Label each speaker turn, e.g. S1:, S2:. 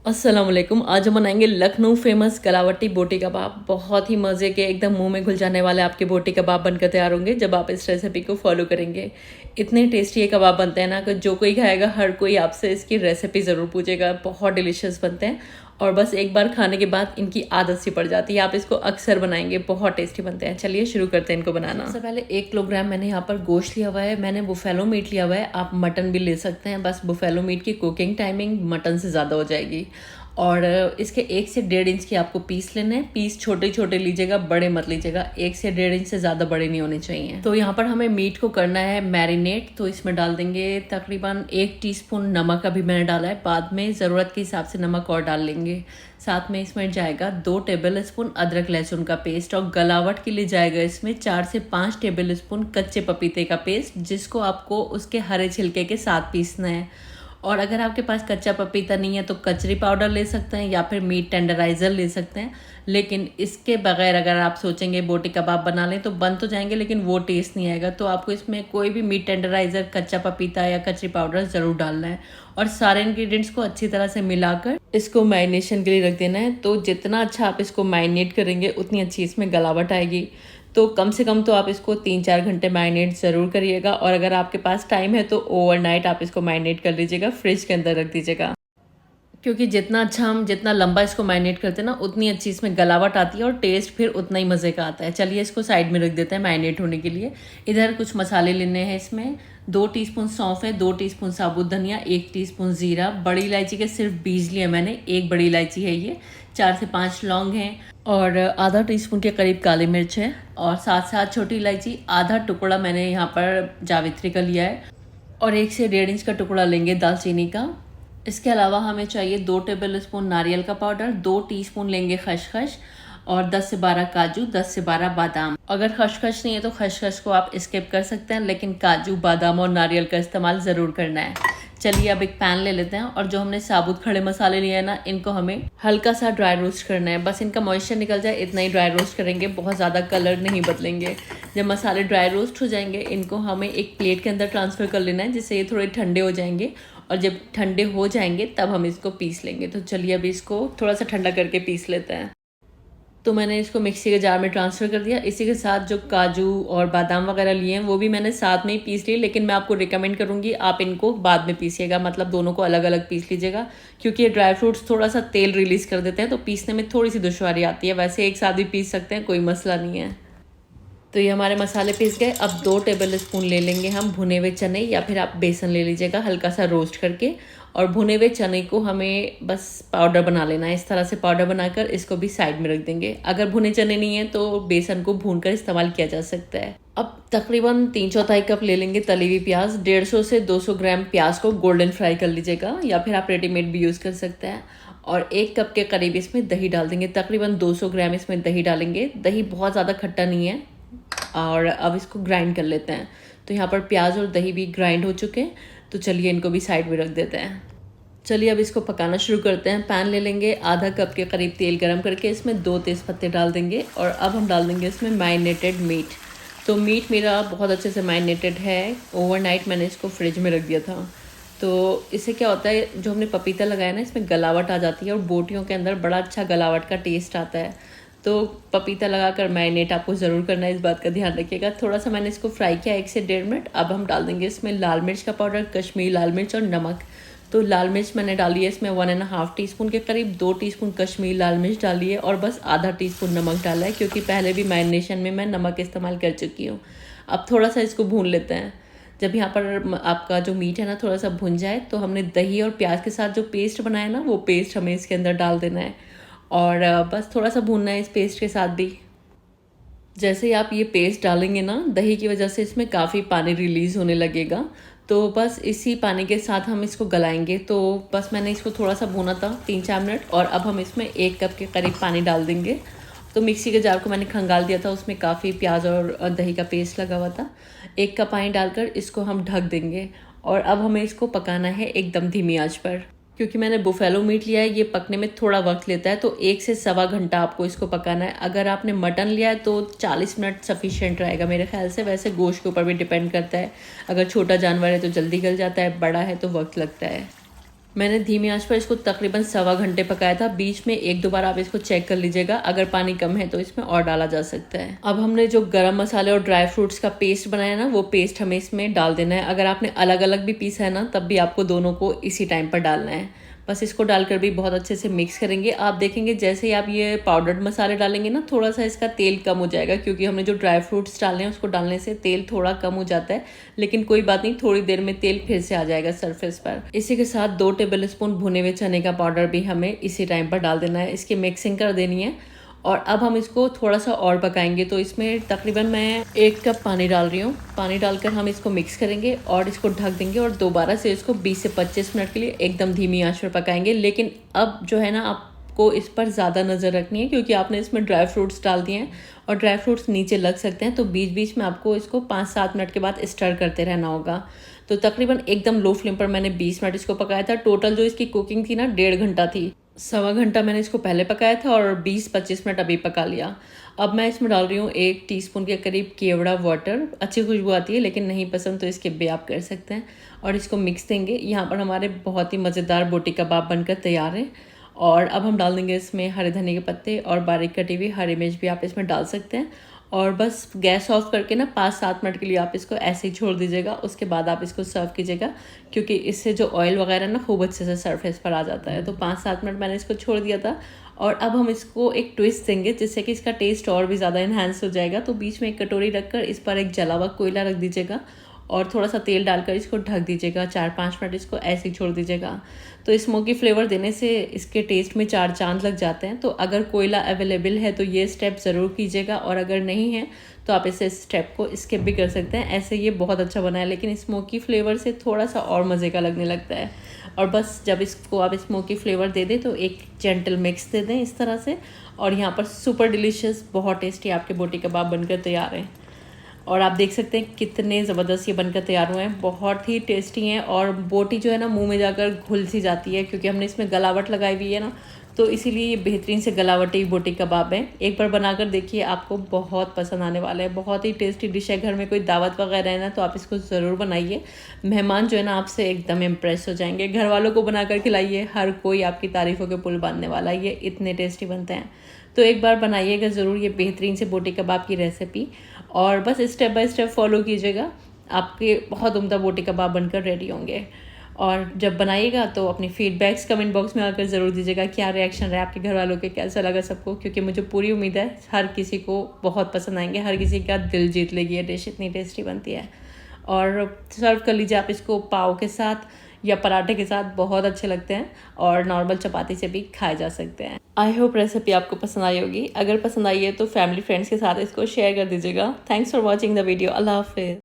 S1: अस्सलाम वालेकुम। आज हम बनाएंगे लखनऊ फेमस कलावटी बोटी कबाब। बहुत ही मज़े के, एकदम मुंह में घुल जाने वाले आपके बोटी कबाब बनकर तैयार होंगे जब आप इस रेसिपी को फॉलो करेंगे। इतने टेस्टी ये कबाब बनते हैं ना कि जो कोई खाएगा हर कोई आपसे इसकी रेसिपी ज़रूर पूछेगा। बहुत डिलीशियस बनते हैं और बस एक बार खाने के बाद इनकी आदत सी पड़ जाती है। आप इसको अक्सर बनाएंगे, बहुत टेस्टी बनते हैं। चलिए शुरू करते हैं इनको बनाना। सबसे पहले 1 किलोग्राम मैंने यहाँ पर गोश्त लिया हुआ है। मैंने बुफेलो मीट लिया हुआ है, आप मटन भी ले सकते हैं। बस बुफेलो मीट की कुकिंग टाइमिंग मटन से ज़्यादा हो जाएगी। और इसके 1 से 1.5 इंच के आपको पीस लेने हैं। पीस छोटे छोटे लीजिएगा, बड़े मत लीजिएगा। 1 से 1.5 इंच से ज़्यादा बड़े नहीं होने चाहिए। तो यहाँ पर हमें मीट को करना है मैरिनेट। तो इसमें डाल देंगे तकरीबन 1 टीस्पून नमक, अभी मैंने डाला है, बाद में ज़रूरत के हिसाब से नमक और डाल लेंगे। साथ में इसमें जाएगा 2 टेबल स्पून अदरक लहसुन का पेस्ट और गलावट के लिए जाएगा इसमें 4 से 5 टेबल स्पून कच्चे पपीते का पेस्ट, जिसको आपको उसके हरे छिलके के साथ पीसना है। और अगर आपके पास कच्चा पपीता नहीं है तो कचरी पाउडर ले सकते हैं या फिर मीट टेंडराइज़र ले सकते हैं। लेकिन इसके बगैर अगर आप सोचेंगे बोटी कबाब बना लें तो बन तो जाएंगे, लेकिन वो टेस्ट नहीं आएगा। तो आपको इसमें कोई भी मीट टेंडराइज़र, कच्चा पपीता या कचरी पाउडर ज़रूर डालना है। और सारे इंग्रेडिएंट्स को अच्छी तरह से मिलाकर इसको मैरिनेशन के लिए रख देना है। तो जितना अच्छा आप इसको मैरिनेट करेंगे उतनी अच्छी इसमें गलावट आएगी। तो कम से कम तो आप इसको 3-4 घंटे मैरिनेट ज़रूर करिएगा। और अगर आपके पास टाइम है तो ओवरनाइट आप इसको मैरिनेट कर लीजिएगा, फ्रिज के अंदर रख दीजिएगा। क्योंकि जितना लंबा इसको मैरिनेट करते हैं ना, उतनी अच्छी इसमें गलावट आती है और टेस्ट फिर उतना ही मज़े का आता है। चलिए इसको साइड में रख देते हैं मैरिनेट होने के लिए। इधर कुछ मसाले लेने हैं। इसमें 2 टीस्पून सौंफ है, 2 टीस्पून साबुत धनिया, 1 टीस्पून ज़ीरा, बड़ी इलायची के सिर्फ बीज लिए मैंने, 1 बड़ी इलायची है ये, 4 से 5 लौंग हैं और आधा टीस्पून के करीब काली मिर्च है। और साथ साथ छोटी इलायची आधा टुकड़ा मैंने यहाँ पर जावित्री का लिया है। और 1 से 1.5 इंच का टुकड़ा लेंगे दालचीनी का। इसके अलावा हमें चाहिए 2 टेबल स्पून नारियल का पाउडर, 2 टीस्पून लेंगे खसखस और 10 से 12 काजू, 10 से 12 बादाम। अगर खसखस नहीं है तो खसखस को आप स्किप कर सकते हैं, लेकिन काजू, बादाम और नारियल का इस्तेमाल ज़रूर करना है। चलिए अब एक पैन ले लेते हैं और जो हमने साबुत खड़े मसाले लिए हैं ना, इनको हमें हल्का सा ड्राई रोस्ट करना है। बस इनका मॉइस्चर निकल जाए इतना ही ड्राई रोस्ट करेंगे, बहुत ज़्यादा कलर नहीं बदलेंगे। जब मसाले ड्राई रोस्ट हो जाएंगे इनको हमें एक प्लेट के अंदर ट्रांसफ़र कर लेना है, जिससे ये थोड़े ठंडे हो जाएंगे। और जब ठंडे हो जाएंगे तब हम इसको पीस लेंगे। तो चलिए अभी इसको थोड़ा सा ठंडा करके पीस लेते हैं। तो मैंने इसको मिक्सी के जार में ट्रांसफ़र कर दिया। इसी के साथ जो काजू और बादाम वगैरह लिए हैं वो भी मैंने साथ में ही पीस लिए, लेकिन मैं आपको रिकमेंड करूँगी आप इनको बाद में पीसिएगा, मतलब दोनों को अलग अलग पीस लीजिएगा। क्योंकि ये ड्राई फ्रूट्स थोड़ा सा तेल रिलीज़ कर देते हैं तो पीसने में थोड़ी सी दुश्वारी आती है। वैसे एक साथ भी पीस सकते हैं, कोई मसला नहीं है। तो ये हमारे मसाले पीस गए। अब 2 टेबल स्पून ले लेंगे हम भुने हुए चने, या फिर आप बेसन ले लीजिएगा हल्का सा रोस्ट करके। और भुने हुए चने को हमें बस पाउडर बना लेना है। इस तरह से पाउडर बनाकर इसको भी साइड में रख देंगे। अगर भुने चने नहीं है तो बेसन को भूनकर इस्तेमाल किया जा सकता है। अब तकरीबन 3/4 कप ले लेंगे तली हुई प्याज। 150 से 200 ग्राम प्याज को गोल्डन फ्राई कर लीजिएगा, या फिर आप रेडीमेड भी यूज़ कर सकते हैं। और 1 कप के करीब इसमें दही डाल देंगे, तकरीबन 200 ग्राम इसमें दही डालेंगे। दही बहुत ज़्यादा खट्टा नहीं है। और अब इसको ग्राइंड कर लेते हैं। तो यहाँ पर प्याज और दही भी ग्राइंड हो चुके हैं, तो चलिए इनको भी साइड में रख देते हैं। चलिए अब इसको पकाना शुरू करते हैं। पैन ले लेंगे, आधा कप के करीब तेल गरम करके इसमें 2 तेज़पत्ते डाल देंगे। और अब हम डाल देंगे इसमें मैरिनेटेड मीट। तो मीट मेरा बहुत अच्छे से मैरिनेटेड है, ओवरनाइट मैंने इसको फ्रिज में रख दिया था। तो इससे क्या होता है, जो हमने पपीता लगाया ना इसमें गलावट आ जाती है और बोटियों के अंदर बड़ा अच्छा गलावट का टेस्ट आता है। तो पपीता लगाकर मैरिनेट आपको ज़रूर करना है, इस बात का ध्यान रखिएगा। थोड़ा सा मैंने इसको फ्राई किया 1 से 1.5 मिनट। अब हम डाल देंगे इसमें लाल मिर्च का पाउडर, कश्मीरी लाल मिर्च और नमक। तो लाल मिर्च मैंने डाली है इसमें 1.5 टीस्पून के करीब, 2 टीस्पून कश्मीरी लाल मिर्च डाली है और बस आधा टीस्पून नमक डाला है, क्योंकि पहले भी मैरिनेशन में मैं नमक इस्तेमाल कर चुकी हूँ। अब थोड़ा सा इसको भून लेते हैं। जब यहाँ पर आपका जो मीट है ना थोड़ा सा भुन जाए तो हमने दही और प्याज के साथ जो पेस्ट बनाया ना, वो पेस्ट हमें इसके अंदर डाल देना है। और बस थोड़ा सा भूनना है इस पेस्ट के साथ भी। जैसे ही आप ये पेस्ट डालेंगे ना, दही की वजह से इसमें काफ़ी पानी रिलीज़ होने लगेगा। तो बस इसी पानी के साथ हम इसको गलाएंगे। तो बस मैंने इसको थोड़ा सा भूना था 3-4 मिनट। और अब हम इसमें 1 कप के करीब पानी डाल देंगे। तो मिक्सी के जार को मैंने खंगाल दिया था, उसमें काफ़ी प्याज और दही का पेस्ट लगा हुआ था। 1 कप पानी डालकर इसको हम ढक देंगे। और अब हमें इसको पकाना है एकदम धीमी आंच पर। क्योंकि मैंने बुफेलो मीट लिया है, ये पकने में थोड़ा वक्त लेता है, तो 1 से सवा घंटा आपको इसको पकाना है। अगर आपने मटन लिया है तो 40 मिनट सफिशिएंट रहेगा मेरे ख्याल से। वैसे गोश्त के ऊपर भी डिपेंड करता है, अगर छोटा जानवर है तो जल्दी गल जाता है, बड़ा है तो वक्त लगता है। मैंने धीमी आंच पर इसको तकरीबन 1.25 घंटे पकाया था। बीच में 1-2 बार आप इसको चेक कर लीजिएगा, अगर पानी कम है तो इसमें और डाला जा सकता है। अब हमने जो गरम मसाले और ड्राई फ्रूट्स का पेस्ट बनाया ना, वो पेस्ट हमें इसमें डाल देना है। अगर आपने अलग अलग भी पीसा है ना, तब भी आपको दोनों को इसी टाइम पर डालना है। बस इसको डालकर भी बहुत अच्छे से मिक्स करेंगे। आप देखेंगे जैसे ही आप ये पाउडर्ड मसाले डालेंगे ना, थोड़ा सा इसका तेल कम हो जाएगा, क्योंकि हमने जो ड्राई फ्रूट्स डालने हैं उसको डालने से तेल थोड़ा कम हो जाता है। लेकिन कोई बात नहीं, थोड़ी देर में तेल फिर से आ जाएगा सरफेस पर। इसी के साथ 2 टेबल स्पून भुने हुए चने का पाउडर भी हमें इसी टाइम पर डाल देना है। इसकी मिक्सिंग कर देनी है और अब हम इसको थोड़ा सा और पकाएंगे। तो इसमें तकरीबन मैं 1 कप पानी डाल रही हूँ। पानी डालकर हम इसको मिक्स करेंगे और इसको ढक देंगे और दोबारा से इसको 20 से 25 मिनट के लिए एकदम धीमी आंच पर पकाएंगे। लेकिन अब जो है ना, आपको इस पर ज़्यादा नज़र रखनी है, क्योंकि आपने इसमें ड्राई फ्रूट्स डाल दिए हैं और ड्राई फ्रूट्स नीचे लग सकते हैं। तो बीच बीच में आपको इसको 5-7 मिनट के बाद स्टर करते रहना होगा। तो तकरीबन एकदम लो फ्लेम पर मैंने 20 मिनट इसको पकाया था। टोटल जो इसकी कुकिंग थी ना, 1.5 घंटा थी। 1.25 घंटा मैंने इसको पहले पकाया था और 20-25 मिनट अभी पका लिया। अब मैं इसमें डाल रही हूँ 1 टीस्पून के करीब केवड़ा वाटर। अच्छी खुशबू आती है, लेकिन नहीं पसंद तो स्किप भी आप कर सकते हैं। और इसको मिक्स देंगे। यहाँ पर हमारे बहुत ही मज़ेदार बोटी कबाब बनकर तैयार है। और अब हम डाल देंगे इसमें हरे धनिया के पत्ते और बारीक कटी हुई हरी मिर्च भी आप इसमें डाल सकते हैं। और बस गैस ऑफ करके ना 5-7 मिनट के लिए आप इसको ऐसे ही छोड़ दीजिएगा। उसके बाद आप इसको सर्व कीजिएगा, क्योंकि इससे जो ऑयल वगैरह ना खूब अच्छे से सरफेस पर आ जाता है। तो 5-7 मिनट मैंने इसको छोड़ दिया था। और अब हम इसको एक ट्विस्ट देंगे, जिससे कि इसका टेस्ट और भी ज़्यादा इन्हांस हो जाएगा। तो बीच में एक कटोरी रखकर इस पर एक जला हुआ कोयला रख दीजिएगा और थोड़ा सा तेल डालकर इसको ढक दीजिएगा। 4-5 मिनट इसको ऐसे ही छोड़ दीजिएगा। तो स्मोकी फ्लेवर देने से इसके टेस्ट में 4 चांद लग जाते हैं। तो अगर कोयला अवेलेबल है तो ये स्टेप ज़रूर कीजिएगा, और अगर नहीं है तो आप इस स्टेप को स्किप भी कर सकते हैं। ऐसे ये बहुत अच्छा बना है, लेकिन स्मोकी फ्लेवर से थोड़ा सा और मज़े का लगने लगता है। और बस जब इसको आप स्मोकी फ्लेवर दे दें तो एक जेंटल मिक्स दे दें इस तरह से। और यहाँ पर सुपर डिलीशियस, बहुत टेस्टी आपके बोटी कबाब बनकर तैयार हैं। और आप देख सकते हैं कितने ज़बरदस्त ये बनकर तैयार हुए हैं। बहुत ही टेस्टी हैं। और बोटी जो है ना, मुंह में जाकर घुल सी जाती है, क्योंकि हमने इसमें गलावट लगाई हुई है ना, तो इसीलिए ये बेहतरीन से गलावटी बोटी कबाब है। एक बार बनाकर देखिए, आपको बहुत पसंद आने वाला है। बहुत ही टेस्टी डिश है। घर में कोई दावत वगैरह है ना, तो आप इसको ज़रूर बनाइए। मेहमान जो है ना, आपसे एकदम इम्प्रेस हो जाएंगे। घर वालों को बनाकर खिलाइए, हर कोई आपकी तारीफ़ों के पुल बांधने वाला है। ये इतने टेस्टी बनते हैं। तो एक बार बनाइएगा ज़रूर ये बेहतरीन से बोटी कबाब की रेसिपी, और बस स्टेप बाय स्टेप फॉलो कीजिएगा। आपके बहुत उम्दा बोटी कबाब बनकर रेडी होंगे। और जब बनाइएगा तो अपनी फीडबैक्स कमेंट बॉक्स में आकर ज़रूर दीजिएगा, क्या रिएक्शन रहे आपके घर वालों के, कैसा लगा सबको। क्योंकि मुझे पूरी उम्मीद है हर किसी को बहुत पसंद आएंगे, हर किसी का दिल जीत लेगी ये डिश, इतनी टेस्टी बनती है। और सर्व कर लीजिए आप इसको पाव के साथ या पराठे के साथ, बहुत अच्छे लगते हैं। और नॉर्मल चपाती से भी खाए जा सकते हैं। आई होप रेसिपी आपको पसंद आई होगी। अगर पसंद आई है तो फैमिली फ्रेंड्स के साथ इसको शेयर कर दीजिएगा। Thanks for watching the video. Allah हाफिज़।